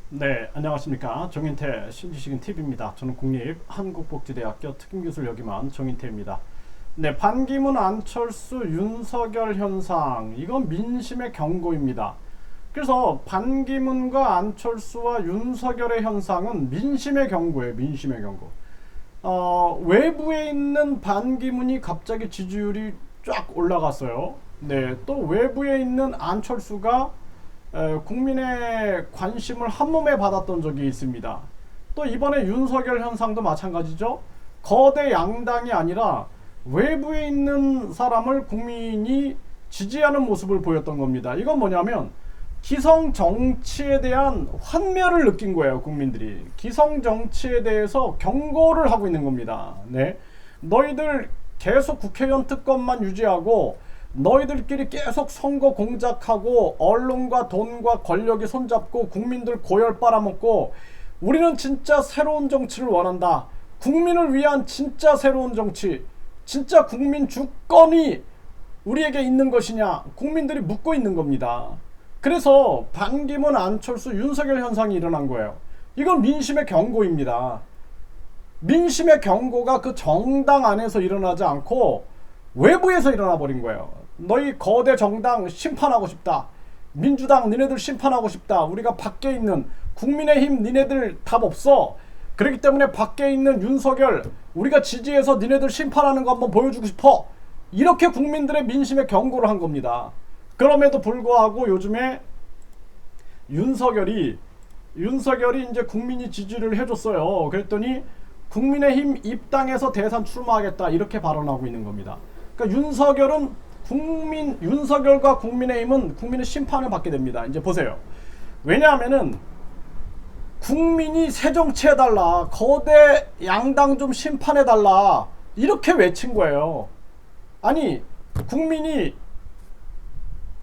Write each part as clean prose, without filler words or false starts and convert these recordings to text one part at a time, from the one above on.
네, 안녕하십니까. 정인태 신지식인 TV입니다. 저는 국립한국복지대학교 특임교수를 역임한 정인태입니다. 네, 반기문, 안철수, 윤석열 현상, 이건 민심의 경고입니다. 그래서 반기문과 안철수와 윤석열의 현상은 민심의 경고예요. 민심의 경고. 외부에 있는 반기문이 갑자기 지지율이 쫙 올라갔어요. 네, 또 외부에 있는 안철수가 국민의 관심을 한몸에 받았던 적이 있습니다. 또 이번에 윤석열 현상도 마찬가지죠. 거대 양당이 아니라 외부에 있는 사람을 국민이 지지하는 모습을 보였던 겁니다. 이건 뭐냐면 기성 정치에 대한 환멸을 느낀 거예요. 국민들이 기성 정치에 대해서 경고를 하고 있는 겁니다. 네, 너희들 계속 국회의원 특검만 유지하고 너희들끼리 계속 선거 공작하고 언론과 돈과 권력이 손잡고 국민들 고열 빨아먹고 우리는 진짜 새로운 정치를 원한다. 국민을 위한 진짜 새로운 정치, 진짜 국민 주권이 우리에게 있는 것이냐, 국민들이 묻고 있는 겁니다. 그래서 반기문, 안철수, 윤석열 현상이 일어난 거예요. 이건 민심의 경고입니다. 민심의 경고가 그 정당 안에서 일어나지 않고 외부에서 일어나 버린 거예요. 너희 거대 정당 심판하고 싶다. 민주당 니네들 심판하고 싶다. 우리가 밖에 있는 국민의힘 니네들 답 없어. 그렇기 때문에 밖에 있는 윤석열 우리가 지지해서 니네들 심판하는 거 한번 보여주고 싶어. 이렇게 국민들의 민심의 경고를 한 겁니다. 그럼에도 불구하고 요즘에 윤석열이 이제 국민이 지지를 해줬어요. 그랬더니 국민의힘 입당해서 대선 출마하겠다 이렇게 발언하고 있는 겁니다. 그러니까 윤석열과 국민의힘은 국민의 심판을 받게 됩니다. 이제 보세요. 왜냐하면은 국민이 새 정치해달라, 거대 양당 좀 심판해달라 이렇게 외친 거예요. 아니 국민이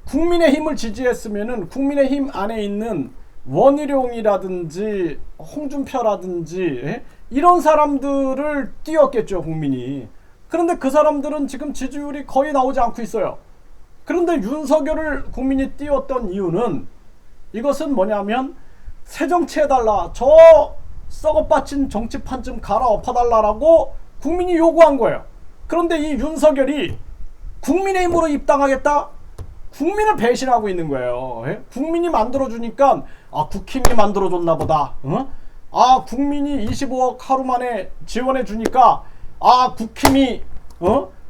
국민의힘을 지지했으면은 국민의힘 안에 있는 원희룡이라든지 홍준표라든지 이런 사람들을 띄웠겠죠 국민이. 그런데 그 사람들은 지금 지지율이 거의 나오지 않고 있어요. 그런데 윤석열을 국민이 띄웠던 이유는 이것은 뭐냐면 새 정치해달라, 저 썩어빠진 정치판 좀 갈아엎어달라라고 국민이 요구한 거예요. 그런데 이 윤석열이 국민의힘으로 입당하겠다? 국민을 배신하고 있는 거예요. 국민이 만들어주니까 국힘이 만들어줬나 보다. 국민이 25억 하루 만에 지원해주니까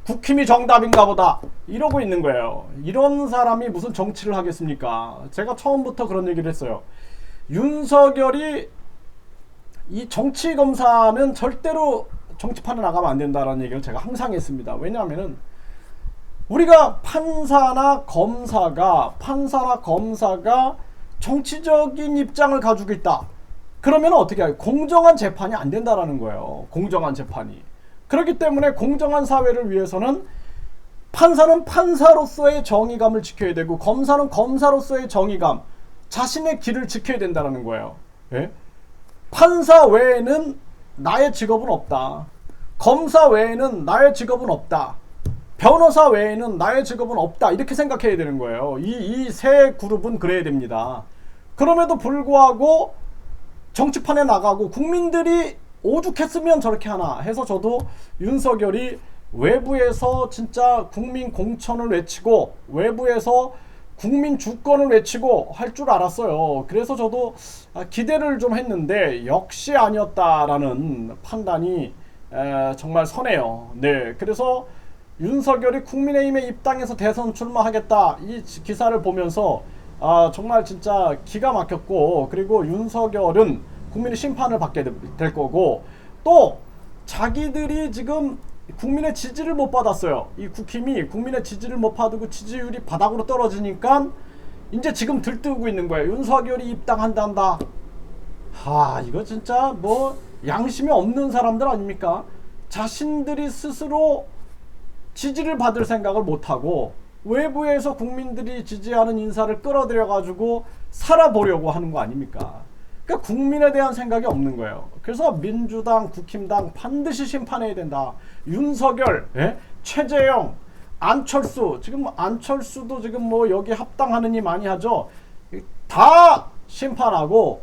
국힘이 정답인가 보다 이러고 있는 거예요. 이런 사람이 무슨 정치를 하겠습니까? 제가 처음부터 그런 얘기를 했어요. 윤석열이 이 정치 검사는 절대로 정치판에 나가면 안 된다라는 얘기를 제가 항상 했습니다. 왜냐하면은 우리가 판사나 검사가 정치적인 입장을 가지고 있다. 그러면 어떻게 해요? 공정한 재판이 안 된다라는 거예요. 공정한 재판이. 그렇기 때문에 공정한 사회를 위해서는 판사는 판사로서의 정의감을 지켜야 되고 검사는 검사로서의 정의감, 자신의 길을 지켜야 된다는 거예요. 예? 판사 외에는 나의 직업은 없다. 검사 외에는 나의 직업은 없다. 변호사 외에는 나의 직업은 없다. 이렇게 생각해야 되는 거예요. 이 세 그룹은 그래야 됩니다. 그럼에도 불구하고 정치판에 나가고 국민들이 오죽했으면 저렇게 하나 해서 저도 윤석열이 외부에서 진짜 국민 공천을 외치고 외부에서 국민 주권을 외치고 할 줄 알았어요. 그래서 저도 기대를 좀 했는데 역시 아니었다라는 판단이 정말 서네요. 네, 그래서 윤석열이 국민의힘에 입당해서 대선 출마하겠다 이 기사를 보면서 정말 진짜 기가 막혔고, 그리고 윤석열은 국민의 심판을 받게 될 거고, 또 자기들이 지금 국민의 지지를 못 받았어요. 이 국힘이 국민의 지지를 못 받고 지지율이 바닥으로 떨어지니까 이제 지금 들뜨고 있는 거예요. 윤석열이 입당한단다. 이거 진짜 뭐 양심이 없는 사람들 아닙니까? 자신들이 스스로 지지를 받을 생각을 못하고 외부에서 국민들이 지지하는 인사를 끌어들여 가지고 살아보려고 하는 거 아닙니까? 그러니까 국민에 대한 생각이 없는 거예요. 그래서 민주당, 국힘당 반드시 심판해야 된다. 윤석열, 최재형, 안철수, 지금 안철수도 지금 뭐 여기 합당하느니 많이 하죠. 다 심판하고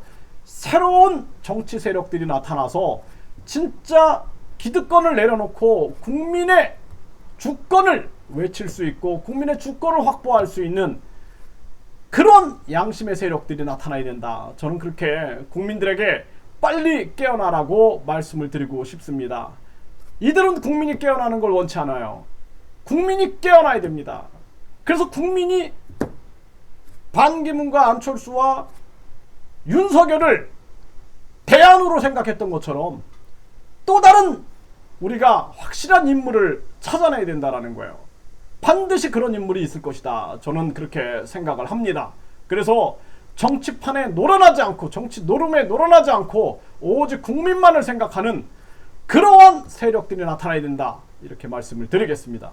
새로운 정치 세력들이 나타나서 진짜 기득권을 내려놓고 국민의 주권을 외칠 수 있고 국민의 주권을 확보할 수 있는 그런 양심의 세력들이 나타나야 된다. 저는 그렇게 국민들에게 빨리 깨어나라고 말씀을 드리고 싶습니다. 이들은 국민이 깨어나는 걸 원치 않아요. 국민이 깨어나야 됩니다. 그래서 국민이 반기문과 안철수와 윤석열을 대안으로 생각했던 것처럼 또 다른 우리가 확실한 인물을 찾아내야 된다라는 거예요. 반드시 그런 인물이 있을 것이다. 저는 그렇게 생각을 합니다. 그래서 정치판에 놀아나지 않고 정치 노름에 놀아나지 않고 오직 국민만을 생각하는 그러한 세력들이 나타나야 된다. 이렇게 말씀을 드리겠습니다.